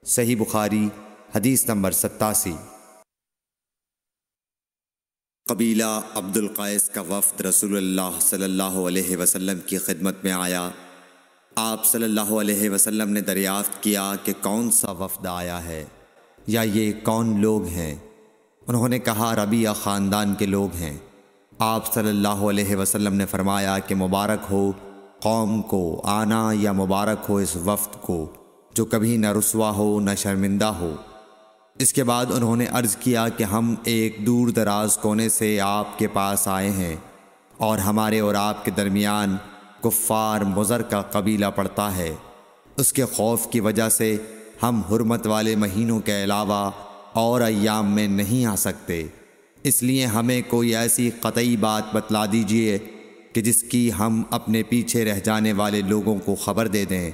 صحیح بخاری حدیث نمبر 87۔ قبیلہ عبد القیس کا وفد رسول اللہ صلی اللہ علیہ وسلم کی خدمت میں آیا۔ آپ صلی اللہ علیہ وسلم نے دریافت کیا کہ کون سا وفد آیا ہے یا یہ کون لوگ ہیں؟ انہوں نے کہا ربیعہ خاندان کے لوگ ہیں۔ آپ صلی اللہ علیہ وسلم نے فرمایا کہ مبارک ہو قوم کو آنا یا مبارک ہو اس وفد کو جو کبھی نہ رسوا ہو نہ شرمندہ ہو۔ اس کے بعد انہوں نے عرض کیا کہ ہم ایک دور دراز کونے سے آپ کے پاس آئے ہیں اور ہمارے اور آپ کے درمیان کفار مضر کا قبیلہ پڑتا ہے۔ اس کے خوف کی وجہ سے ہم حرمت والے مہینوں کے علاوہ اور ایام میں نہیں آ سکتے، اس لیے ہمیں کوئی ایسی قطعی بات بتلا دیجئے کہ جس کی ہم اپنے پیچھے رہ جانے والے لوگوں کو خبر دے دیں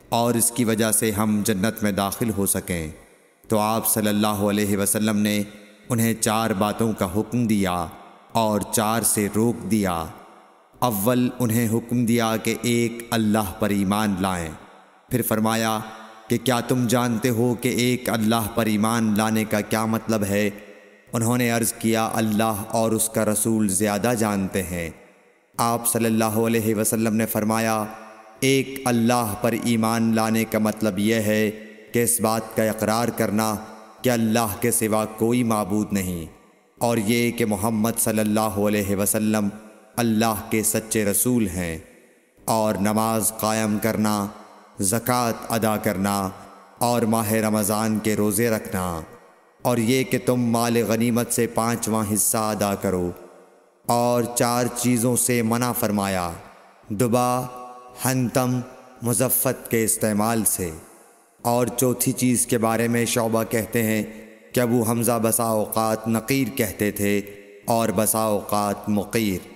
اور اس کی وجہ سے ہم جنت میں داخل ہو سکیں۔ تو آپ صلی اللہ علیہ وسلم نے انہیں 4 باتوں کا حکم دیا اور 4 سے روک دیا۔ اول انہیں حکم دیا کہ ایک اللہ پر ایمان لائیں، پھر فرمایا کہ کیا تم جانتے ہو کہ ایک اللہ پر ایمان لانے کا کیا مطلب ہے؟ انہوں نے عرض کیا اللہ اور اس کا رسول زیادہ جانتے ہیں۔ آپ صلی اللہ علیہ وسلم نے فرمایا ایک اللہ پر ایمان لانے کا مطلب یہ ہے کہ اس بات کا اقرار کرنا کہ اللہ کے سوا کوئی معبود نہیں، اور یہ کہ محمد صلی اللہ علیہ وسلم اللہ کے سچے رسول ہیں، اور نماز قائم کرنا، زکوٰۃ ادا کرنا اور ماہ رمضان کے روزے رکھنا، اور یہ کہ تم مال غنیمت سے 5واں حصہ ادا کرو، اور 4 چیزوں سے منع فرمایا، دبا، حنتم، مزفت کے استعمال سے۔ اور چوتھی چیز کے بارے میں شعبہ کہتے ہیں کہ ابو حمزہ بسا اوقات نقیر کہتے تھے اور بسا اوقات مقیر۔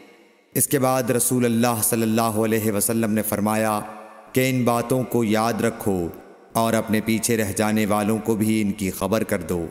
اس کے بعد رسول اللہ صلی اللہ علیہ وسلم نے فرمایا کہ ان باتوں کو یاد رکھو اور اپنے پیچھے رہ جانے والوں کو بھی ان کی خبر کر دو۔